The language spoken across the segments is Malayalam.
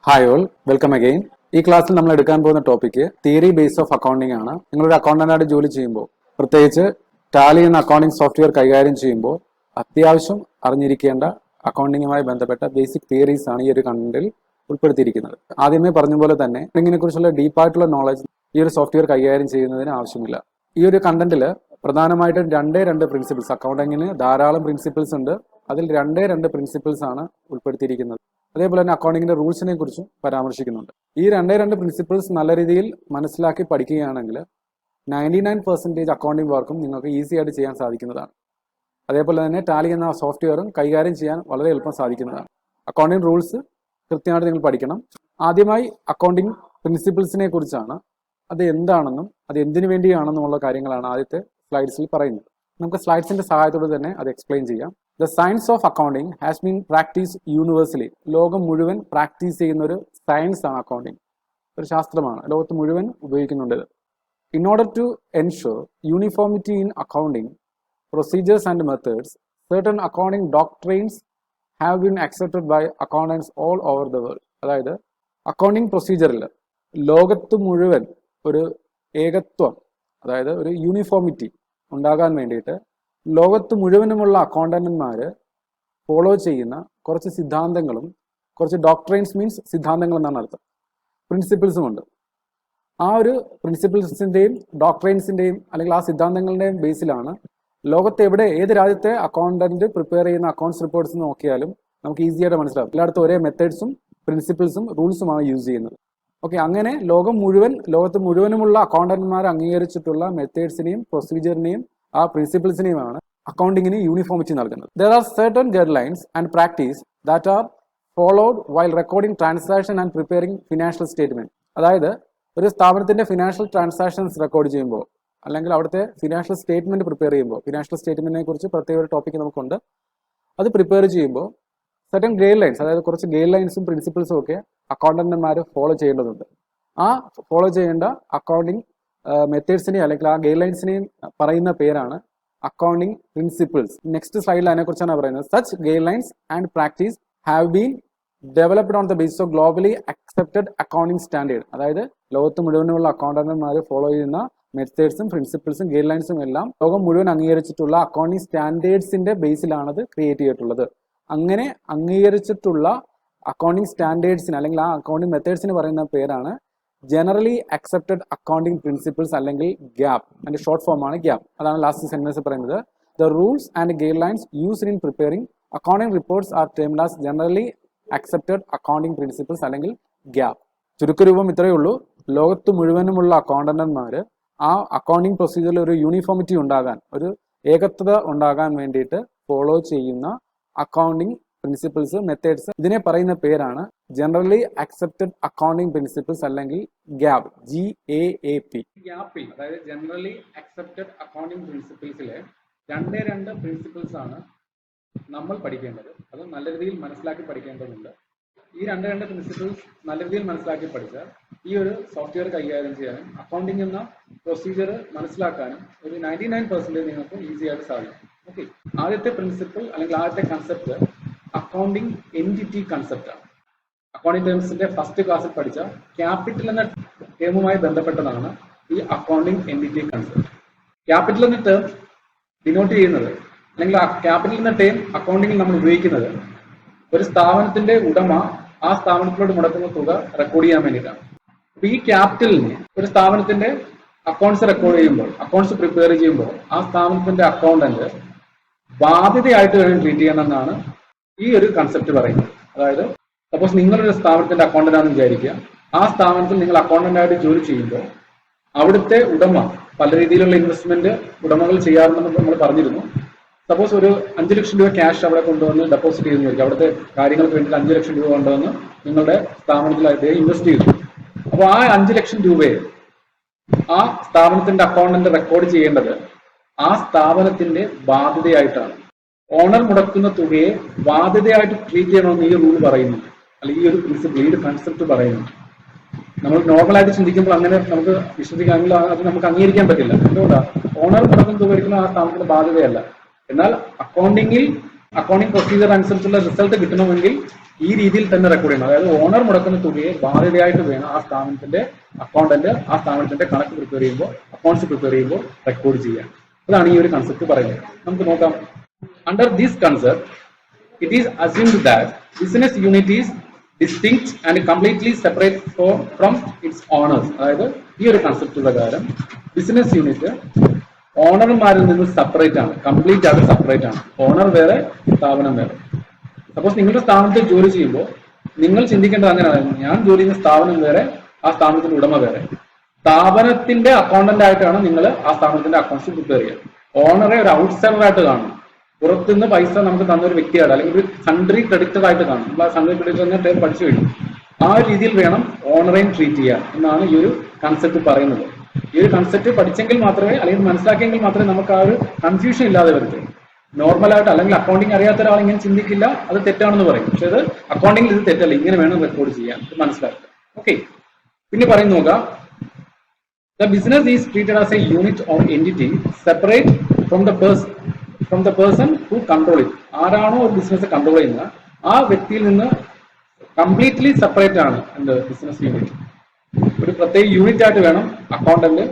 Hi all, welcome again. ഈ ക്ലാസ്സിൽ നമ്മൾ എടുക്കാൻ പോകുന്ന topic theory base of accounting ആണ്. നിങ്ങളൊരു അക്കൗണ്ടന്റായിട്ട് ജോലി ചെയ്യുമ്പോൾ, പ്രത്യേകിച്ച് ടാലി എന്ന അക്കൗണ്ടിംഗ് സോഫ്റ്റ്വെയർ കൈകാര്യം ചെയ്യുമ്പോൾ അത്യാവശ്യം അറിഞ്ഞിരിക്കേണ്ട അക്കൗണ്ടിങ്ങുമായി ബന്ധപ്പെട്ട ബേസിക് തിയറീസ് ആണ് ഈ ഒരു കണ്ടന്റിൽ ഉൾപ്പെടുത്തിയിരിക്കുന്നത്. ആദ്യമേ പറഞ്ഞ പോലെ തന്നെ അക്കൗണ്ടിങ്ങിനെ കുറിച്ചുള്ള ഡീപ്പായിട്ടുള്ള നോളജ് ഈ ഒരു സോഫ്റ്റ്വെയർ കൈകാര്യം ചെയ്യുന്നതിന് ആവശ്യമില്ല. ഈ ഒരു കണ്ടന്റിൽ പ്രധാനമായിട്ടും രണ്ട് പ്രിൻസിപ്പിൾസ്, അക്കൗണ്ടിങ്ങിന് ധാരാളം പ്രിൻസിപ്പിൾസ് ഉണ്ട്, അതിൽ രണ്ട് പ്രിൻസിപ്പിൾസ് ആണ് ഉൾപ്പെടുത്തിയിരിക്കുന്നത്. അതേപോലെ തന്നെ അക്കൗണ്ടിങ്ങിന്റെ റൂൾസിനെ കുറിച്ചും പരാമർശിക്കുന്നുണ്ട്. ഈ രണ്ട് പ്രിൻസിപ്പിൾസ് നല്ല രീതിയിൽ മനസ്സിലാക്കി പഠിക്കുകയാണെങ്കിൽ 99% അക്കൗണ്ടിംഗ് വർക്കും നിങ്ങൾക്ക് ഈസി ആയിട്ട് ചെയ്യാൻ സാധിക്കുന്നതാണ്. അതേപോലെ തന്നെ ടാലി എന്ന സോഫ്റ്റ്വെയറും കൈകാര്യം ചെയ്യാൻ വളരെ എളുപ്പം സാധിക്കുന്നതാണ്. അക്കൗണ്ടിംഗ് റൂൾസ് കൃത്യമായിട്ട് നിങ്ങൾ പഠിക്കണം. ആദ്യമായി അക്കൗണ്ടിംഗ് പ്രിൻസിപ്പിൾസിനെ കുറിച്ചാണ്, അത് എന്താണെന്നും അത് എന്തിനു വേണ്ടിയാണെന്നുമുള്ള കാര്യങ്ങളാണ് ആദ്യത്തെ സ്ലൈഡ്സിൽ പറയുന്നത്. നമുക്ക് സ്ലൈഡ്സിന്റെ സഹായത്തോടെ തന്നെ അത് എക്സ്പ്ലെയിൻ ചെയ്യാം. The science of accounting has been practice universally. ലോകം മുഴുവൻ പ്രാക്ടീസ് ചെയ്യുന്ന ഒരു സയൻസ് ആണ് അക്കൗണ്ടിംഗ്, ഒരു ശാസ്ത്രമാണ്, ലോകത്ത് മുഴുവൻ ഉപയോഗിക്കുന്നുണ്ട്. In order to ensure uniformity in accounting procedures and methods, certain accounting doctrines have been accepted by accountants all over the world. അതായത് അക്കൗണ്ടിംഗ് പ്രൊസീജിയറിൽ ലോകത്ത് മുഴുവൻ ഒരു ഏകത്വം, അതായത് ഒരു യൂണിഫോമിറ്റി ഉണ്ടാകാൻ വേണ്ടിയിട്ട് ലോകത്ത് മുഴുവനുമുള്ള അക്കൗണ്ടന്റുമാർ ഫോളോ ചെയ്യുന്ന കുറച്ച് സിദ്ധാന്തങ്ങളും, കുറച്ച് ഡോക്ട്രൈൻസ് മീൻസ് സിദ്ധാന്തങ്ങൾ എന്നാണ് അർത്ഥം, പ്രിൻസിപ്പിൾസും ഉണ്ട്. ആ ഒരു പ്രിൻസിപ്പിൾസിന്റെയും ഡോക്ട്രൈൻസിന്റെയും അല്ലെങ്കിൽ ആ സിദ്ധാന്തങ്ങളുടെയും ബേസിലാണ് ലോകത്ത് എവിടെ ഏത് രാജ്യത്തെ അക്കൗണ്ടന്റ് പ്രിപ്പയർ ചെയ്യുന്ന അക്കൗണ്ട്സ് റിപ്പോർട്ട്സ് നോക്കിയാലും നമുക്ക് ഈസി ആയിട്ട് മനസ്സിലാവും. എല്ലായിടത്തും ഒരേ മെത്തേഡ്സും പ്രിൻസിപ്പിൾസും റൂൾസുമാണ് യൂസ് ചെയ്യുന്നത്. ഓക്കെ, അങ്ങനെ ലോകത്ത് മുഴുവനുമുള്ള അക്കൗണ്ടന്റ്മാർ അംഗീകരിച്ചിട്ടുള്ള മെത്തേഡ്സിനെയും പ്രൊസീജിയറിനെയും ആ പ്രിൻസിപ്പിൾസിനെയുമാണ് അക്കൗണ്ടിങ്ങിന് യൂണിഫോമിറ്റി നൽകുന്നത്. There are certain guide lines and practice that are followed while recording transaction and preparing financial statement. അതായത് ഒരു സ്ഥാപനത്തിന്റെ ഫിനാൻഷ്യൽ ട്രാൻസാക്ഷൻസ് റെക്കോർഡ് ചെയ്യുമ്പോൾ അല്ലെങ്കിൽ അവിടുത്തെ ഫിനാൻഷ്യൽ സ്റ്റേറ്റ്മെന്റ് പ്രിപ്പയർ ചെയ്യുമ്പോൾ, ഫിനാൻഷ്യൽ സ്റ്റേറ്റ്മെന്റിനെ കുറിച്ച് പ്രത്യേക ഒരു ടോപ്പിക് നമുക്കുണ്ട്, അത് പ്രിപ്പയർ ചെയ്യുമ്പോൾ സർട്ടൻ ഗൈഡ് ലൈൻസ്, അതായത് കുറച്ച് ഗൈഡ് ലൈൻസും പ്രിൻസിപ്പിൾസും ഒക്കെ അക്കൗണ്ടന്റുമാർ ഫോളോ ചെയ്യേണ്ടതുണ്ട്. ആ ഫോളോ ചെയ്യേണ്ട അക്കൗണ്ടിങ് മെത്തേഡ്സിനെയും അല്ലെങ്കിൽ ആ ഗൈഡ് ലൈൻസിനെയും പറയുന്ന പേരാണ് അക്കൗണ്ടിങ് പ്രിൻസിപ്പിൾസ്. നെക്സ്റ്റ് സ്ലൈഡിൽ അതിനെക്കുറിച്ചാണ് പറയുന്നത്. Such guide lines and practice have been developed on the basis of globally accepted accounting standard. അതായത് ലോകത്ത് മുഴുവനുമുള്ള അക്കൗണ്ടന്റുമാർ ഫോളോ ചെയ്യുന്ന മെത്തേഡ്സും പ്രിൻസിപ്പിൾസും ഗൈഡ് ലൈൻസും എല്ലാം ലോകം മുഴുവൻ അംഗീകരിച്ചിട്ടുള്ള അക്കൗണ്ടിംഗ് സ്റ്റാൻഡേർഡ്സിന്റെ ബേസിലാണത് ക്രിയേറ്റ് ചെയ്തിട്ടുള്ളത്. അങ്ങനെ അംഗീകരിച്ചിട്ടുള്ള അക്കൗണ്ടിംഗ് സ്റ്റാൻഡേർഡ്സിന് അല്ലെങ്കിൽ ആ അക്കൗണ്ടിംഗ് മെത്തേഡ്സിന് പറയുന്ന പേരാണ് ജനറലി അക്സെപ്റ്റഡ് അക്കൗണ്ടിംഗ് പ്രിൻസിപ്പിൾസ് അല്ലെങ്കിൽ ഗ്യാപ്. അതിന്റെ ഷോർട്ട് ഫോം ആണ് ഗ്യാപ്. അതാണ് ലാസ്റ്റ് സെന്റൻസ് പറയുന്നത്. The rules and guide lines used in preparing accounting reports R termed as generally accepted accounting principles അല്ലെങ്കിൽ ഗ്യാപ്. ചുരുക്കരൂപം ഇത്രയേ ഉള്ളൂ. ലോകത്ത് മുഴുവനുമുള്ള അക്കൗണ്ടന്റുമാര് ആ അക്കൗണ്ടിംഗ് പ്രൊസീജിയറിൽ ഒരു യൂണിഫോമിറ്റി ഉണ്ടാകാൻ, ഒരു ഏകത്വത ഉണ്ടാകാൻ വേണ്ടിയിട്ട് ഫോളോ ചെയ്യുന്ന അക്കൗണ്ടിംഗ് പ്രിൻസിപ്പിൾസ്, മെത്തേഡ്സ്, ഇതിനെ പറയുന്ന പേരാണ് ജനറലി അക്സെപ്റ്റഡ് അക്കൗണ്ടിംഗ് പ്രിൻസിപ്പിൾസ് അല്ലെങ്കിൽ ഗ്യാപ്, GAAP. ഗ്യാപ്പിൽ, അതായത് ജനറലി അക്സെപ്റ്റഡ് അക്കൗണ്ടിംഗ് പ്രിൻസിപ്പിൾസിലെ രണ്ട് പ്രിൻസിപ്പിൾസ് ആണ് നമ്മൾ പഠിക്കേണ്ടത്. അത് നല്ല രീതിയിൽ മനസ്സിലാക്കി പഠിക്കേണ്ടതുണ്ട്. ഈ രണ്ട് പ്രിൻസിപ്പിൾസ് നല്ല രീതിയിൽ മനസ്സിലാക്കി പഠിച്ചാൽ ഈ ഒരു സോഫ്റ്റ്വെയർ കൈകാര്യം ചെയ്യാനും അക്കൗണ്ടിംഗ് എന്ന പ്രൊസീജിയർ മനസ്സിലാക്കാനും ഒരു 99% നിങ്ങൾക്ക് ഈസി ആയിട്ട് സാധിക്കും. ഓക്കെ, ആദ്യത്തെ പ്രിൻസിപ്പിൾ അല്ലെങ്കിൽ ആദ്യത്തെ കൺസെപ്റ്റ് അക്കൗണ്ടിംഗ് എൻറ്റിറ്റി കൺസെപ്റ്റ് ആണ്. അക്കൗണ്ടിംഗ് ടേംസിന്റെ ഫസ്റ്റ് ക്ലാസ്സിൽ പഠിച്ച ക്യാപിറ്റൽ എന്ന ടേമുമായി ബന്ധപ്പെട്ടതാണ് ഈ അക്കൗണ്ടിംഗ് എൻറ്റിറ്റി കൺസെപ്റ്റ്. ക്യാപിറ്റൽ എന്ന ടേം ഡിനോട്ട് ചെയ്യുന്നത് അല്ലെങ്കിൽ ആ ക്യാപിറ്റൽ എന്ന ടേം അക്കൗണ്ടിങ്ങിൽ നമ്മൾ ഉപയോഗിക്കുന്നത് ഒരു സ്ഥാപനത്തിന്റെ ഉടമ ആ സ്ഥാപനത്തിലോട്ട് മുടക്കുന്ന തുക റെക്കോർഡ് ചെയ്യാൻ വേണ്ടിയിട്ടാണ്. അപ്പൊ ഈ ക്യാപിറ്റലിന് ഒരു സ്ഥാപനത്തിന്റെ അക്കൗണ്ട്സ് റെക്കോർഡ് ചെയ്യുമ്പോൾ, അക്കൗണ്ട്സ് പ്രിപ്പയർ ചെയ്യുമ്പോൾ ആ സ്ഥാപനത്തിന്റെ അക്കൗണ്ടന്റ് ബാധ്യതയായിട്ട് വേണം ട്രീറ്റ് ചെയ്യണമെന്നാണ് ഈ ഒരു കൺസെപ്റ്റ് പറയുന്നത്. അതായത് സപ്പോസ് നിങ്ങളൊരു സ്ഥാപനത്തിന്റെ അക്കൗണ്ടന്റ് ആണെന്ന് വിചാരിക്കുക. ആ സ്ഥാപനത്തിൽ നിങ്ങൾ അക്കൗണ്ടന്റ് ആയിട്ട് ജോലി ചെയ്യുമ്പോൾ അവിടുത്തെ ഉടമ പല രീതിയിലുള്ള ഇൻവെസ്റ്റ്മെന്റ് ഉടമകൾ ചെയ്യാറുണ്ടെന്ന് നമ്മൾ പറഞ്ഞിരുന്നു. സപ്പോസ് ഒരു 5 ലക്ഷം രൂപ ക്യാഷ് അവിടെ കൊണ്ടുവന്ന് ഡെപ്പോസിറ്റ് ചെയ്യുന്നതായിരിക്കും. അവിടുത്തെ കാര്യങ്ങൾക്ക് വേണ്ടി 5 ലക്ഷം രൂപ കൊണ്ടുവന്ന് നിങ്ങളുടെ സ്ഥാപനത്തിൽ അദ്ദേഹം ഇൻവെസ്റ്റ് ചെയ്തു. അപ്പോൾ ആ 5 ലക്ഷം രൂപയെ ആ സ്ഥാപനത്തിന്റെ അക്കൗണ്ടന്റ് റെക്കോർഡ് ചെയ്യേണ്ടത് ആ സ്ഥാപനത്തിന്റെ ബാധ്യതയായിട്ടാണ്. ഓണർ മുടക്കുന്ന തുകയെ ബാധ്യതയായിട്ട് ട്രീറ്റ് ചെയ്യണമെന്ന് ഈ റൂൾ പറയുന്നു, അല്ലെങ്കിൽ ഈ ഒരു പ്രിൻസിപ്പിൾ, ഈ ഒരു കൺസെപ്റ്റ് പറയുന്നു. നമ്മൾ നോർമലായിട്ട് ചിന്തിക്കുമ്പോൾ അങ്ങനെ നമുക്ക് വിശ്വസിക്കാമെങ്കിൽ അത് നമുക്ക് അംഗീകരിക്കാൻ പറ്റില്ല. എന്തുകൊണ്ടാണ്? ഓണർ മുടക്കുന്ന തുക ഒരിക്കലും ആ സ്ഥാപനത്തിന്റെ ബാധ്യതയല്ല. എന്നാൽ അക്കൗണ്ടിംഗ് പ്രൊസീജിയർ അനുസരിച്ചുള്ള റിസൾട്ട് കിട്ടണമെങ്കിൽ ഈ രീതിയിൽ തന്നെ റെക്കോർഡ് ചെയ്യണം. അതായത് ഓണർ മുടക്കുന്ന തുകയെ ബാധ്യതയായിട്ട് വേണം ആ സ്ഥാപനത്തിന്റെ അക്കൗണ്ടന്റ് ആ സ്ഥാപനത്തിന്റെ കണക്ക് പ്രിപ്പയർ ചെയ്യുമ്പോൾ, അക്കൗണ്ട്സ് പ്രിപ്പയർ ചെയ്യുമ്പോൾ റെക്കോർഡ് ചെയ്യാൻ. അതാണ് ഈ ഒരു കൺസെപ്റ്റ് പറയുന്നത്. നമുക്ക് നോക്കാം. Under this concept it is assumed that business unit is distinct and completely separate from its owners. അതായത് ഈ ഒരു കൺസെപ്റ്റ് പ്രകാരം ബിസിനസ് യൂണിറ്റ് ഓണർമാരിൽ നിന്ന് സെപ്പറേറ്റ് ആണ്, കംപ്ലീറ്റ് ആയിട്ട് സെപ്പറേറ്റ് ആണ്. ഓണർ വേറെ, സ്ഥാപനം വേറെ. സപ്പോസ് നിങ്ങളുടെ സ്ഥാപനത്തിൽ ജോലി ചെയ്യുമ്പോൾ നിങ്ങൾ ചിന്തിക്കേണ്ടത് അങ്ങനെയാണ്, ഞാൻ ജോലി ചെയ്യുന്ന സ്ഥാപനം വേറെ, ആ സ്ഥാപനത്തിന്റെ ഉടമ വേറെ. സ്ഥാപനത്തിന്റെ അക്കൗണ്ടന്റ് ആയിട്ടാണ് നിങ്ങൾ ആ സ്ഥാപനത്തിന്റെ അക്കൗണ്ട്സ് പ്രിപ്പയർ ചെയ്യുക. ഓണറെ ഒരു ഔട്ട്സൈഡർ ആയിട്ട് കാണും. പുറത്തുനിന്ന് പൈസ നമുക്ക് തന്നൊരു വ്യക്തിയാണ്, അല്ലെങ്കിൽ ഒരു സൺട്രി ക്രെഡിറ്റർ ആയിട്ട് കാണും. നമ്മൾ ആ സൺട്രി ക്രെഡിറ്റർ എന്ന ടേം പഠിച്ചു കഴിഞ്ഞു. ആ ഒരു രീതിയിൽ വേണം ഓണറേയും ട്രീറ്റ് ചെയ്യാൻ എന്നാണ് ഈ ഒരു കൺസെപ്റ്റ് പറയുന്നത്. ഈ ഒരു കൺസെപ്റ്റ് പഠിച്ചെങ്കിൽ മാത്രമേ, അല്ലെങ്കിൽ മനസ്സിലാക്കിയെങ്കിൽ മാത്രമേ നമുക്ക് ആ ഒരു കൺഫ്യൂഷൻ ഇല്ലാതെ വരത്തുള്ളൂ. നോർമലായിട്ട് അല്ലെങ്കിൽ അക്കൗണ്ടിങ് അറിയാത്ത ഒരാൾ ഇങ്ങനെ ചിന്തിക്കില്ല, അത് തെറ്റാണെന്ന് പറയും. പക്ഷെ അത് അക്കൗണ്ടിങ്ങിൽ ഇത് തെറ്റല്ല, ഇങ്ങനെ വേണം റെക്കോർഡ് ചെയ്യാൻ, ഇത് മനസ്സിലാക്കുക. ഓക്കെ, പിന്നെ പറയുന്നു നോക്കാം. The business is treated as a unit or entity separate from the person who control it. ആരാണോ ഒരു ബിസിനസ് കൺട്രോൾ ചെയ്യുന്നത് ആ വ്യക്തിയിൽ നിന്ന് കംപ്ലീറ്റ്ലി സെപ്പറേറ്റ് ആണ് എന്ത് ബിസിനസ് യൂണിറ്റ്. ഒരു പ്രത്യേക യൂണിറ്റ് ആയിട്ട് വേണം അക്കൗണ്ടന്റ്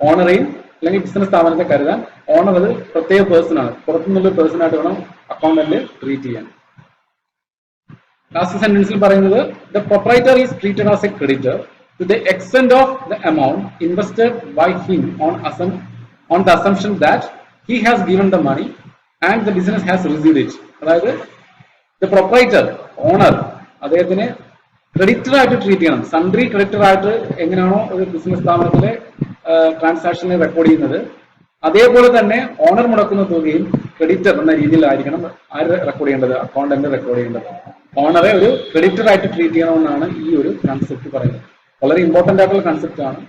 ഓണറേയും അല്ലെങ്കിൽ ബിസിനസ് സ്ഥാപനത്തെ കരുതാൻ. ഓണർ അത് പ്രത്യേക പേഴ്സൺ ആണ്, പുറത്തുനിന്നുള്ള പേഴ്സൺ ആയിട്ട് വേണം അക്കൗണ്ടന്റ് ട്രീറ്റ് ചെയ്യാൻ. ലാസ്റ്റ് സെന്റൻസിൽ പറയുന്നത് the proprietor is treated as a creditor to the extent of the amount invested by him on the assumption that he has given the money and the business has received it. അതായത് the proprietor, ഓണർ, അദ്ദേഹത്തിനെ ക്രെഡിറ്റർ ആയിട്ട് ട്രീറ്റ് ചെയ്യണം. സൺട്രി ക്രെഡിറ്റർ ആയിട്ട് എങ്ങനെയാണോ ഒരു ബിസിനസ് സ്ഥാപനത്തിലെ ട്രാൻസാക്ഷനെ റെക്കോർഡ് ചെയ്യുന്നത്, അതേപോലെ തന്നെ ഓണർ മുടക്കുന്ന തുകയും ക്രെഡിറ്റർ എന്ന രീതിയിലായിരിക്കണം ആര് റെക്കോർഡ് ചെയ്യേണ്ടത്, അക്കൗണ്ടന്റ് റെക്കോർഡ് ചെയ്യേണ്ടത്. ഓണറെ ഒരു ക്രെഡിറ്റർ ആയിട്ട് ട്രീറ്റ് ചെയ്യണമെന്നാണ് ഈ ഒരു കൺസെപ്റ്റ് പറയുന്നത്. വളരെ ഇമ്പോർട്ടന്റ് ആയിട്ടുള്ള കൺസെപ്റ്റ് ആണ്,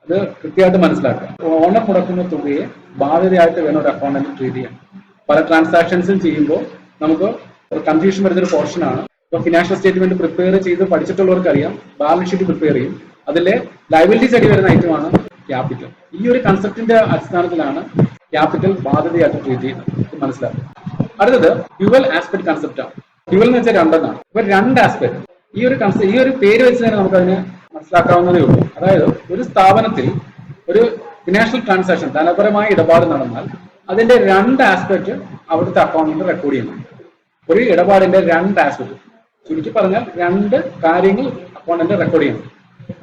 അത് കൃത്യമായിട്ട് മനസ്സിലാക്കുക. ഓണർ മുടക്കുന്ന തുകയെ ബാധ്യതയായിട്ട് വേണം ഒരു അക്കൗണ്ടന്റ് ട്രീറ്റ് ചെയ്യാൻ. പല ട്രാൻസാക്ഷൻസും ചെയ്യുമ്പോൾ നമുക്ക് ഒരു കൺഫ്യൂഷൻ വരുന്നൊരു പോർഷൻ ആണ്. ഇപ്പൊ ഫിനാൻഷ്യൽ സ്റ്റേറ്റ്മെന്റ് പ്രിപ്പയർ ചെയ്ത് പഠിച്ചിട്ടുള്ളവർക്ക് അറിയാം, ബാലൻസ് ഷീറ്റ് പ്രിപ്പയർ ചെയ്യും, അതിലെ ലയബിലിറ്റീസ് ആയിട്ട് വരുന്ന ഐറ്റമാണ് ക്യാപിറ്റൽ. ഈ ഒരു കൺസെപ്റ്റിന്റെ അടിസ്ഥാനത്തിലാണ് ക്യാപിറ്റൽ ബാധ്യതയായിട്ട് ട്രീറ്റ് ചെയ്യുന്നത്, ഇത് മനസ്സിലാക്കുക. അടുത്തത് ഡ്യുവൽ ആസ്പെക്ട് കൺസെപ്റ്റ് ആണ്. ഡ്യുവൽ എന്ന് വെച്ചാൽ രണ്ടെന്നാണ്. ഇപ്പൊ രണ്ട് ആസ്പെക്ട്, ഈ ഒരു പേര് വെച്ച് തന്നെ നമുക്ക് അതിനെ മനസ്സിലാക്കാവുന്നതേ ഉള്ളൂ. അതായത് ഒരു സ്ഥാപനത്തിൽ ഒരു ഫിനാൻഷ്യൽ ട്രാൻസാക്ഷൻ, ധനപരമായ ഇടപാട് നടന്നാൽ അതിന്റെ രണ്ട് ആസ്പെക്ട് അവിടുത്തെ അക്കൗണ്ടിൽ റെക്കോർഡ് ചെയ്യണം. ഒരു ഇടപാടിന്റെ രണ്ട് ആസ്പെക്ട്, ചുരുക്കി പറഞ്ഞാൽ രണ്ട് കാര്യങ്ങൾ അക്കൗണ്ടന്റ് റെക്കോർഡ് ചെയ്യണം.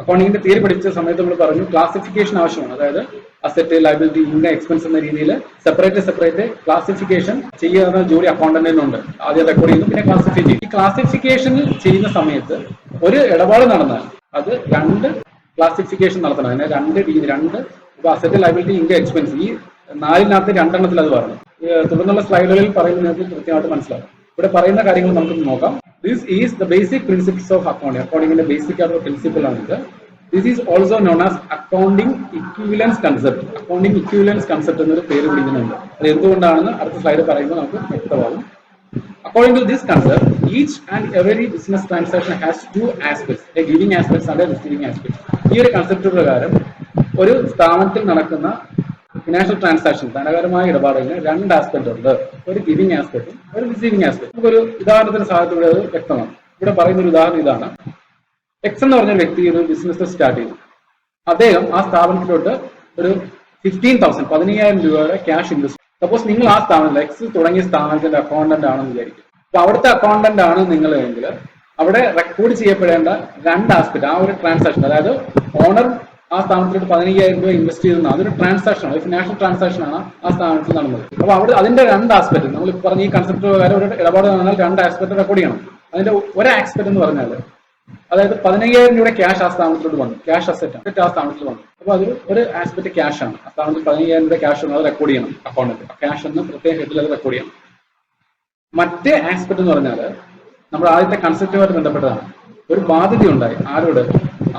അക്കൗണ്ടിങ്ങിന്റെ തിയറി പഠിച്ച സമയത്ത് നമ്മൾ പറഞ്ഞു ക്ലാസിഫിക്കേഷൻ ആവശ്യമാണ്. അതായത് അസറ്റ്, ലയബിലിറ്റി, ഇൻകം, എക്സ്പെൻസ് എന്ന രീതിയിൽ സെപ്പറേറ്റ് ക്ലാസിഫിക്കേഷൻ ചെയ്യുന്ന ജോലി അക്കൗണ്ടന്റിനുണ്ട്. ആദ്യം റെക്കോർഡ് ചെയ്യുന്നു, പിന്നെ ക്ലാസിഫൈ ചെയ്യും. ഈ ക്ലാസിഫിക്കേഷൻ ചെയ്യുന്ന സമയത്ത് ഒരു ഇടപാട് നടന്നാൽ അത് രണ്ട് ക്ലാസിഫിക്കേഷൻ നടത്തണം. അതിനെ രണ്ട് രീതി, ഇപ്പൊ അസറ്റ്, ലയബിലിറ്റി, ഇൻകം, എക്സ്പെൻസ്, ഈ നാലിനകത്ത് രണ്ടെണ്ണത്തിൽ അത് പറഞ്ഞു. തുടർന്നുള്ള സ്ലൈഡുകളിൽ പറയുന്നത് കൃത്യമായിട്ട് മനസ്സിലാവും. ഇവിടെ പറയുന്ന കാര്യങ്ങൾ നമുക്ക് നോക്കാം. This is the basic principles of accounting. അക്കൗണ്ടിങ്ങിന്റെ ബേസിക് ആയിട്ടുള്ള പ്രിൻസിപ്പിൾ ആണിത്. This is also known as accounting equivalence concept. Accounting equivalence concept എന്നൊരു പേര് വിളിക്കുന്നുണ്ട്. അത് എന്തുകൊണ്ടാണെന്ന് അടുത്ത സ്ലൈഡ് പറയുമ്പോൾ നമുക്ക് വ്യക്തമാകും. According to this concept, each and every business transaction has two aspects, a giving aspect and a receiving aspect. ഈ ഒരു കൺസെപ്റ്റ് പ്രകാരം ഒരു സ്ഥാപനത്തിൽ നടക്കുന്ന ഫിനാൻഷ്യൽ ട്രാൻസാക്ഷൻ, ധനകരമായ ഇടപാടുകളിന് രണ്ട് ആസ്പെക്ട് ഉണ്ട്, ഒരു ഗിവിംഗ് ആസ്പെക്ടും ഒരു റിസീവിംഗ് ആസ്പെക്ട്. നമുക്കൊരു ഉദാഹരണത്തിന് സഹായത്തോടെ അത് വ്യക്തമാണ്. ഇവിടെ പറയുന്ന ഒരു ഉദാഹരണം ഇതാണ്. എക്സ് എന്ന് പറഞ്ഞ വ്യക്തി ഒരു ബിസിനസ് സ്റ്റാർട്ട് ചെയ്തു. അദ്ദേഹം ആ സ്ഥാപനത്തിലോട്ട് ഒരു 15,000 രൂപയുടെ ക്യാഷ് ഇൻവെസ്റ്റ്. സപ്പോസ് നിങ്ങൾ ആ സ്ഥാപനത്തിൽ എക്സ് തുടങ്ങിയ സ്ഥാപനത്തിന്റെ അക്കൗണ്ടന്റ് ആണെന്ന് വിചാരിക്കും. അപ്പൊ അവിടുത്തെ അക്കൗണ്ടന്റ് ആണ് നിങ്ങൾ എങ്കിൽ അവിടെ റെക്കോർഡ് ചെയ്യപ്പെടേണ്ട രണ്ട് ആസ്പെക്ട്, ആ ഒരു ട്രാൻസാക്ഷൻ, അതായത് ഓണർ ആ സ്ഥാപനത്തിലോട്ട് 15,000 രൂപ ഇൻവെസ്റ്റ് ചെയ്തെന്ന്, അതൊരു ട്രാൻസാക്ഷൻ ആണ്, ഫിനാൻഷ്യൽ ട്രാൻസാക്ഷൻ ആണ് ആ സ്ഥാപനത്തിൽ നടന്നത്. അപ്പൊ അവിടെ അതിന്റെ രണ്ട് ആസ്പെക്ട്, നമ്മൾ പറഞ്ഞ ഈ കൺസെപ്റ്റ് പ്രകാരം ഒരു ഇടപാട് നടന്നാൽ രണ്ട് ആസ്പെക്ട് റെക്കോർഡ് ചെയ്യണം. അതിന്റെ ഒരു ആസ്പെക്ട് എന്ന് പറഞ്ഞാൽ അതായത് 15,000 രൂപയുടെ ക്യാഷ് ആ സ്ഥാപനത്തിലോട്ട് വന്നു, ക്യാഷ് അസറ്റ് ആ സ്ഥാപനത്തിൽ വന്നു. അപ്പൊ അതൊരു ഒരു ആസ്പെക്ട് ക്യാഷ് ആണ്. ആ സ്ഥാപനത്തിൽ 15,000 രൂപ ക്യാഷ് ആണ്, അത് റെക്കോർഡ് ചെയ്യണം അക്കൗണ്ടിൽ. ക്യാഷ് എന്ന് പ്രത്യേക ഹെഡിൽ അത് റെക്കോർഡ് ചെയ്യണം. മറ്റേ ആസ്പെക്ട് എന്ന് പറഞ്ഞാൽ നമ്മൾ ആദ്യത്തെ കൺസെപ്റ്റുമായിട്ട് ബന്ധപ്പെട്ടതാണ്. ഒരു ബാധ്യത ഉണ്ടായി ആരോട്,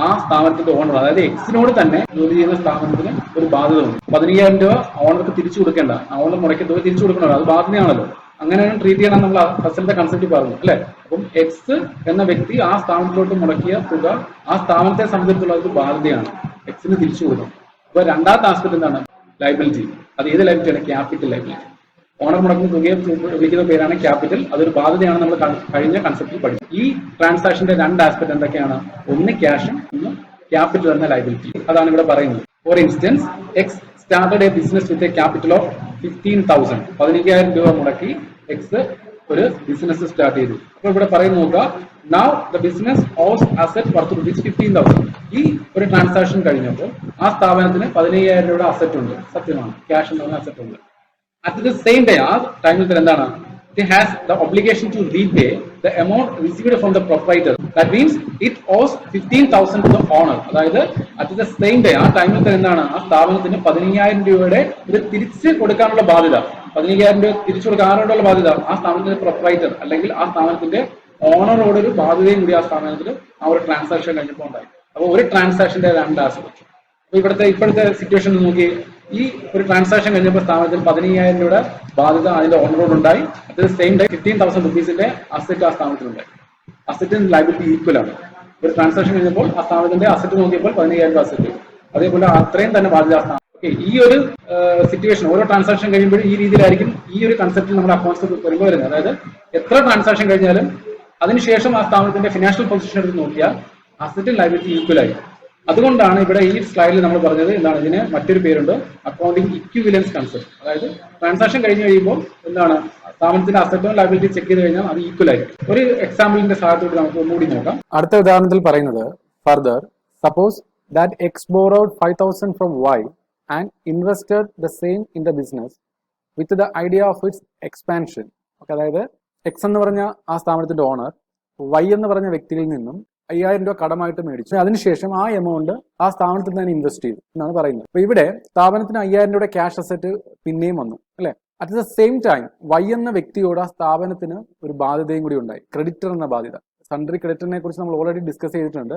ആ സ്ഥാപനത്തിന്റെ ഓണർ, അതായത് എക്സിനോട് തന്നെ ജോലി ചെയ്യുന്ന സ്ഥാപനത്തിന് ഒരു ബാധ്യത ഉണ്ട്. 15,000 രൂപ ഓണർക്ക് തിരിച്ചു കൊടുക്കേണ്ട, ഓണർ മുടക്കിയ തുക തിരിച്ചു കൊടുക്കണമല്ലോ, അത് ബാധ്യതയാണല്ലോ. അങ്ങനെയാണ് ട്രീറ്റ് ചെയ്യണം നമ്മൾ ഫസ്റ്റിലത്തെ കൺസെപ്റ്റ് പറഞ്ഞു അല്ലെ. അപ്പം എക്സ് എന്ന വ്യക്തി ആ സ്ഥാപനത്തിലോട്ട് മുടക്കിയ തുക ആ സ്ഥാപനത്തെ സംബന്ധിച്ചുള്ള ഒരു ബാധ്യതയാണ്, എക്സിന് തിരിച്ചു കൊടുക്കണം. അപ്പൊ രണ്ടാമത്തെ ആസ്പെക്ട് എന്താണ്, ലയബിലിറ്റി. അത് ഏത് ലയബിലിറ്റിയാണ്, ക്യാപിറ്റൽ ലയബിലിറ്റി. ഓണർ മുടക്കുന്ന തുകയെ വിളിക്കുന്ന പേരാണ് ക്യാപിറ്റൽ. അതൊരു ബാധ്യതയാണ് നമ്മൾ കഴിഞ്ഞ കൺസെപ്റ്റിൽ പഠിച്ചത്. ഈ ട്രാൻസാക്ഷന്റെ രണ്ട് ആസ്പെക്ട് എന്തൊക്കെയാണ്? ഒന്ന് ക്യാഷും ഒന്ന് ക്യാപിറ്റൽ എന്ന ലൈബിലിറ്റി. അതാണ് ഇവിടെ പറയുന്നത്. For instance, X started A business with a capital of 15,000. 15,000 രൂപ മുടക്കി എക്സ് ഒരു ബിസിനസ് സ്റ്റാർട്ട് ചെയ്തു. അപ്പോൾ ഇവിടെ പറയുന്നത് നോക്കുക, now the business owns asset worth rupees 15,000. ഈ ഒരു ട്രാൻസാക്ഷൻ കഴിഞ്ഞപ്പോൾ ആ സ്ഥാപനത്തിന് 15,000 രൂപയുടെ അസറ്റ് ഉണ്ട്. സത്യമാണ്, ക്യാഷ് എന്ന് പറഞ്ഞ അസറ്റ് ഉണ്ട്. At the same day, ആ ടൈമിൽ എന്താണ്, it has the obligation to repay the amount received from the proprietor. That means it owes 15,000 to the owner. അതായത് at the same day, ആ ടൈമിൽ എന്താണ്, ആ സ്ഥാപനത്തിന് 15,000 രൂപയുടെ ഇത് തിരിച്ച് കൊടുക്കാനുള്ള ബാധ്യത. 15,000 രൂപ തിരിച്ചു കൊടുക്കാൻ ആരോടുള്ള ബാധ്യത? ആ സ്ഥാപനത്തിന്റെ പ്രൊപ്പറൈറ്റർ അല്ലെങ്കിൽ ആ സ്ഥാപനത്തിന്റെ ഓണറോട് ഒരു ബാധ്യതയും കൂടി ആ സ്ഥാപനത്തിൽ ആ ഒരു ട്രാൻസാക്ഷൻ കഴിഞ്ഞപ്പോൾ ഉണ്ടായി. അപ്പോൾ ഒരു ട്രാൻസാക്ഷന്റെ രണ്ട് ആസ്പെക്ട്. അപ്പൊ ഇപ്പോഴത്തെ സിറ്റുവേഷൻ നോക്കി, ഈ ഒരു ട്രാൻസാക്ഷൻ കഴിഞ്ഞപ്പോൾ സ്ഥാപനത്തിൽ 15,000 രൂപയുടെ ബാധ്യത അതിന്റെ ഓണറോട് ഉണ്ടായി. അറ്റ് ദ സെയിം ടൈം 15,000 റുപ്പീസിന്റെ അസറ്റ് ആ സ്ഥാപനത്തിലുണ്ടായി. അസറ്റ് ലൈബിലിറ്റി ഈക്വൽ ആണ്. ഒരു ട്രാൻസാക്ഷൻ കഴിഞ്ഞപ്പോൾ ആ സ്ഥാപനത്തിന്റെ അസറ്റ് നോക്കിയപ്പോൾ 15,000 രൂപ അസറ്റ്, അതേപോലെ അത്രയും തന്നെ ബാധ്യത സ്ഥാപനം. ഓക്കെ, ഈ ഒരു സിറ്റുവേഷൻ ഓരോ ട്രാൻസാക്ഷൻ കഴിയുമ്പോഴും ഈ രീതിയിലായിരിക്കും ഈ ഒരു കൺസെപ്റ്റിൽ നമ്മുടെ അക്കൗണ്ട്സ് വരുമ്പോൾ വരുന്നത്. അതായത് എത്ര ട്രാൻസാക്ഷൻ കഴിഞ്ഞാലും അതിനുശേഷം ആ സ്ഥാപനത്തിന്റെ ഫിനാൻഷ്യൽ പൊസിഷൻ എടുത്ത് നോക്കിയാൽ അസറ്റ് ലൈബിലിറ്റി ഈക്വൽ ആയി. അതുകൊണ്ടാണ് ഇവിടെ ഈ സ്ലൈഡിൽ നമ്മൾ പറഞ്ഞത് എന്താണ്, ഇതിന് മറ്റൊരു പേരുണ്ട്, അക്കൗണ്ടിങ് ഇക്വിവലൻസ് കൺസെപ്റ്റ്. അതായത് ട്രാൻസാക്ഷൻ കഴിഞ്ഞ് കഴിയുമ്പോൾ എന്താണ്, സ്ഥാപനത്തിന്റെ അസറ്റും ലൈബിലിറ്റി ചെക്ക് ചെയ്ത് കഴിഞ്ഞാൽ അത് ഈക്വൽ ആയിരിക്കും. ഒരു എക്സാമ്പിളിന്റെ സഹായത്തോടെ നമുക്ക് ഒന്നുകൂടി നോക്കാം. അടുത്ത ഉദാഹരണത്തിൽ പറയുന്നത്, further suppose that X borrowed 5,000 from Y and invested the same in the business with the idea of its expansion. അതായത് എക്സ് എന്ന് പറഞ്ഞ ആ സ്ഥാപനത്തിന്റെ ഓണർ വൈ എന്ന് പറഞ്ഞ വ്യക്തിയിൽ നിന്നും 5,000 രൂപ കടമായിട്ട് മേടിച്ചു. അതിനുശേഷം ആ എമൗണ്ട് ആ സ്ഥാപനത്തിൽ തന്നെ ഇൻവെസ്റ്റ് ചെയ്തു എന്നാണ് പറയുന്നത്. അപ്പൊ ഇവിടെ സ്ഥാപനത്തിന് 5,000 രൂപയുടെ ക്യാഷ് അസറ്റ് പിന്നെയും വന്നു, അല്ലെ? At the same time Y എന്ന വ്യക്തിയോട് ആ സ്ഥാപനത്തിന് ഒരു ബാധ്യതയും കൂടി ഉണ്ടായി, ക്രെഡിറ്റർ എന്ന ബാധ്യത. സൺട്രി ക്രെഡിറ്ററിനെ കുറിച്ച് നമ്മൾ ഓൾറെഡി ഡിസ്കസ് ചെയ്തിട്ടുണ്ട്.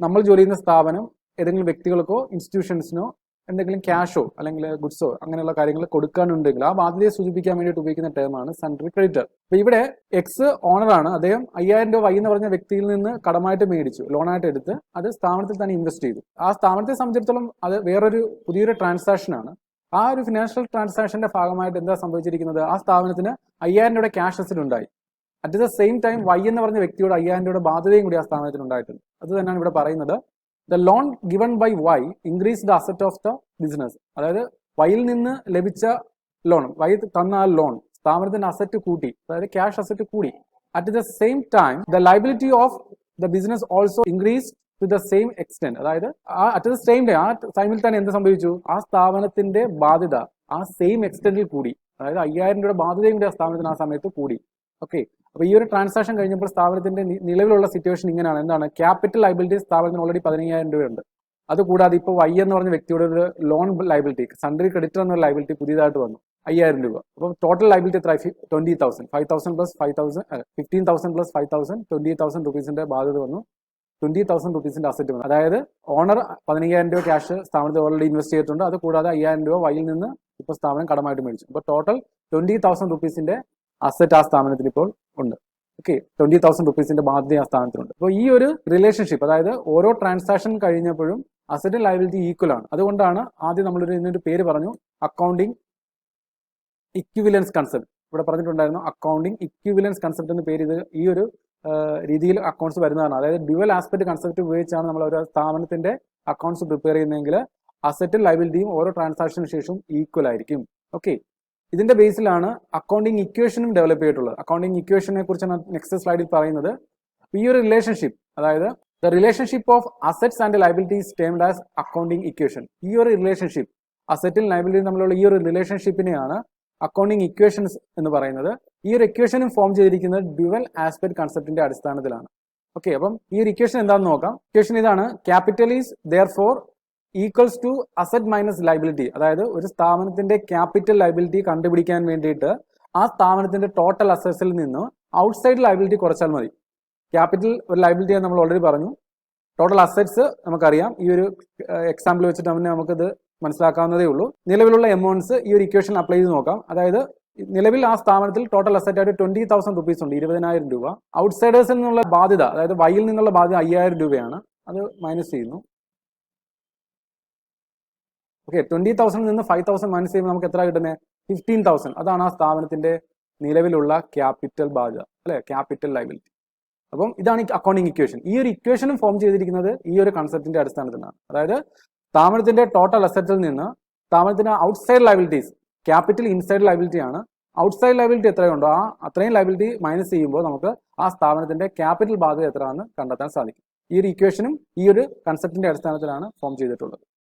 നമ്മൾ ജോലി ചെയ്യുന്ന സ്ഥാപനം ഏതെങ്കിലും വ്യക്തികൾക്കോ ഇൻസ്റ്റിറ്റ്യൂഷൻസിനോ എന്തെങ്കിലും ക്യാഷോ അല്ലെങ്കിൽ ഗുഡ്സോ അങ്ങനെയുള്ള കാര്യങ്ങൾ കൊടുക്കാനുണ്ടെങ്കിൽ ആ ബാധ്യതയെ സൂചിപ്പിക്കാൻ വേണ്ടിയിട്ട് ഉപയോഗിക്കുന്ന ടേമാണ് സൺട്രി ക്രെഡിറ്റർ. അപ്പൊ ഇവിടെ എക്സ് ഓണറാണ്, അദ്ദേഹം 5,000 രൂപ വൈ എന്ന് പറഞ്ഞ വ്യക്തിയിൽ നിന്ന് കടമായിട്ട് മേടിച്ചു, ലോണായിട്ട് എടുത്ത് അത് സ്ഥാപനത്തിൽ തന്നെ ഇൻവെസ്റ്റ് ചെയ്തു. ആ സ്ഥാപനത്തെ സംബന്ധിച്ചിടത്തോളം അത് വേറൊരു പുതിയൊരു ട്രാൻസാക്ഷൻ ആണ്. ആ ഒരു ഫിനാൻഷ്യൽ ട്രാൻസാക്ഷന്റെ ഭാഗമായിട്ട് എന്താ സംഭവിച്ചിരിക്കുന്നത്, ആ സ്ഥാപനത്തിന് 5,000 രൂപയുടെ ക്യാഷ് അസറ്റ് ഉണ്ടായി. At the same time Y എന്ന് പറഞ്ഞ വ്യക്തിയോട് 5,000 രൂപയുടെ ബാധ്യതയും കൂടി ആ സ്ഥാപനത്തിന് ഉണ്ടായിട്ടുണ്ട്. അത് തന്നെയാണ് ഇവിടെ പറയുന്നത്. The loan given by Y increased the asset of the business. അതായത് വൈയിൽ നിന്ന് ലഭിച്ച ലോൺ, വൈ തന്ന ആ ലോൺ സ്ഥാപനത്തിന്റെ അസറ്റ് കൂട്ടി, അതായത് ക്യാഷ് അസറ്റ് കൂടി. At the same time the liability of the business also increase to the same extent. അതായത് അറ്റ് ദ സെയിം ടൈം ആ ടൈമിൽ തന്നെ എന്ത് സംഭവിച്ചു, ആ സ്ഥാപനത്തിന്റെ ബാധ്യത ആ സെയിം എക്സ്റ്റെന്റിൽ കൂടി. അതായത് 5,000 രൂപയുടെ ബാധ്യതയും കൂടി ആ സ്ഥാപനത്തിന് ആ സമയത്ത് കൂടി. ഓക്കെ, അപ്പൊ ഈ ഒരു ട്രാൻസാക്ഷൻ കഴിഞ്ഞപ്പോൾ സ്ഥാപനത്തിന്റെ നിലവിലുള്ള സിറ്റുവേഷൻ ഇങ്ങനെയാണ്. എന്താണ്, ക്യാപിറ്റൽ ലൈബിലിറ്റി സ്ഥാപനത്തിന് ഓൾറെഡി 15,000 രൂപയുണ്ട്. അതുകൂടാതെ ഇപ്പോൾ വൈ എന്ന് പറഞ്ഞ വ്യക്തിയുടെ ഒരു ലോൺ ലൈബിലിറ്റി, സൺട്രി ക്രെഡിറ്റർ എന്ന ലൈബിലിറ്റി പുതിയതായിട്ട് വന്നു, 5,000 രൂപ. അപ്പോൾ ടോട്ടൽ ലൈബിലിറ്റി എത്ര? 20,000. 5,000 പ്ലസ് 15,000 പ്ലസ് 5,000, 20,000 റുപ്പീസിന്റെ ബാധ്യത വന്നു, 20,000 റുപ്പീസിന്റെ അസറ്റ് വന്നു. അതായത് ഓണർ 15,000 രൂപ ക്യാഷ് സ്ഥാപനത്തിൽ ഓൾറെഡി ഇൻവെസ്റ്റ് ചെയ്തിട്ടുണ്ട്. അത് കൂടാതെ 5,000 രൂപ വൈയിൽ നിന്ന് ഇപ്പോൾ സ്ഥാപനം കടമായിട്ട് മേടിച്ചു. അപ്പോൾ ടോട്ടൽ 20,000 റുപ്പീസിന്റെ അസറ്റ് ആ സ്ഥാപനത്തിൽ ഇപ്പോൾ ഉണ്ട്. ഓക്കെ, 20,000 റുപ്പീസിന്റെ ബാധ്യത ആ സ്ഥാനത്തിലുണ്ട്. അപ്പോൾ ഈ ഒരു റിലേഷൻഷിപ്പ്, അതായത് ഓരോ ട്രാൻസാക്ഷൻ കഴിഞ്ഞപ്പോഴും അസറ്റ് ലയബിലിറ്റി ഈക്വൽ ആണ്. അതുകൊണ്ടാണ് ആദ്യം ഇതിനൊരു പേര് പറഞ്ഞു, അക്കൗണ്ടിങ് ഇക്വിവലൻസ് കൺസെപ്റ്റ്. ഇവിടെ പറഞ്ഞിട്ടുണ്ടായിരുന്നു അക്കൗണ്ടിങ് ഇക്വിവലൻസ് കൺസെപ്റ്റ് എന്ന പേര്. ഇത് ഈ ഒരു രീതിയിൽ അക്കൗണ്ട്സ് വരുന്നതാണ്. അതായത് ഡ്യുവൽ ആസ്പെക്ട് കൺസെപ്റ്റ് ഉപയോഗിച്ചാണ് നമ്മൾ ഒരു സ്ഥാപനത്തിന്റെ അക്കൗണ്ട്സ് പ്രിപ്പയർ ചെയ്യുന്നതെങ്കിൽ അസറ്റും ലയബിലിറ്റിയും ഓരോ ട്രാൻസാക്ഷന് ശേഷം ഈക്വൽ ആയിരിക്കും. ഓക്കെ, ഇതിന്റെ ബേസിലാണ് അക്കൗണ്ടിങ് ഇക്വേഷനും ഡെവലപ്പ് ചെയ്തിട്ടുള്ളത്. അക്കൗണ്ടിങ് ഇക്വേഷനെ കുറിച്ചാണ് നെക്സ്റ്റ് സ്ലൈഡിൽ പറയുന്നത്. ഈ ഒരു റിലേഷൻഷിപ്പ്, അതായത് the relationship of assets and liabilities termed as accounting equation. ഈ ഒരു റിലേഷൻഷിപ്പ്, അസറ്റും ലയബിലിറ്റിയും തമ്മിലുള്ള ഈ ഒരു റിലേഷൻഷിപ്പിനെയാണ് അക്കൗണ്ടിങ് ഇക്വേഷൻസ് എന്ന് പറയുന്നത്. ഈ ഒരു ഇക്വേഷനും ഫോം ചെയ്തിരിക്കുന്നത് ഡ്യുവൽ ആസ്പെക്ട് കൺസെപ്റ്റിന്റെ അടിസ്ഥാനത്തിലാണ്. ഓക്കെ, അപ്പം ഈ ഒരു ഇക്വേഷൻ എന്താണെന്ന് നോക്കാം. ഇക്വേഷൻ ഇതാണ്, capital is therefore equals to asset minus liability. അതായത് ഒരു സ്ഥാപനത്തിന്റെ ക്യാപിറ്റൽ ലൈബിലിറ്റി കണ്ടുപിടിക്കാൻ വേണ്ടിയിട്ട് ആ സ്ഥാപനത്തിന്റെ ടോട്ടൽ അസറ്റ്സിൽ നിന്ന് ഔട്ട്സൈഡ് ലൈബിലിറ്റി കുറച്ചാൽ മതി. ക്യാപിറ്റൽ ഒരു ലൈബിലിറ്റി നമ്മൾ ഓൾറെഡി പറഞ്ഞു. ടോട്ടൽ അസറ്റ്സ് നമുക്കറിയാം. ഈ ഒരു എക്സാമ്പിൾ വെച്ചിട്ട് നമുക്കിത് മനസ്സിലാക്കാവുന്നതേ ഉള്ളൂ. നിലവിലുള്ള എമൗണ്ട്സ് ഈ ഒരു ഇക്വേഷൻ അപ്ലൈ ചെയ്ത് നോക്കാം. അതായത് നിലവിൽ ആ സ്ഥാപനത്തിൽ ടോട്ടൽ അസറ്റ് ആയിട്ട് 20,000 റുപ്പീസ് ഉണ്ട്, 20,000 രൂപ. ഔട്ട്സൈഡേഴ്സിൽ നിന്നുള്ള ബാധ്യത, അതായത് വൈയിൽ നിന്നുള്ള ബാധ്യത 5,000 രൂപയാണ്. അത് മൈനസ് ചെയ്യുന്നു. ഓക്കെ, 20,000 നിന്ന് 5,000 മൈനസ് ചെയ്യുമ്പോൾ നമുക്ക് എത്ര കിട്ടുന്നത്? 15,000 അതാണ് ആ സ്ഥാപനത്തിന്റെ നിലവിലുള്ള ക്യാപിറ്റൽ ബാധ്യത, അല്ലെ, ക്യാപിറ്റൽ ലയബിലിറ്റി. അപ്പം ഇതാണ് ഈ അക്കൗണ്ടിങ് ഇക്വേഷൻ. ഈ ഒരു ഇക്വേഷനും ഫോം ചെയ്തിരിക്കുന്നത് ഈ ഒരു കൺസെപ്റ്റിന്റെ അടിസ്ഥാനത്തിലാണ്. അതായത് സ്ഥാപനത്തിന്റെ ടോട്ടൽ അസറ്റിൽ നിന്ന് സ്ഥാപനത്തിന് outside liabilities, capital inside liability ആണ്, ഔട്ട്സൈഡ് ലയബിലിറ്റി എത്രയുണ്ടോ അത്രയും ലയബിലിറ്റി മൈനസ് ചെയ്യുമ്പോൾ നമുക്ക് ആ സ്ഥാപനത്തിന്റെ ക്യാപിറ്റൽ ബാധ്യത എത്രയാണെന്ന് കണ്ടെത്താൻ സാധിക്കും. ഈ ഒരു ഇക്വേഷനും ഈ ഒരു കൺസെപ്റ്റിന്റെ അടിസ്ഥാനത്തിലാണ് ഫോം ചെയ്തിട്ടുള്ളത്.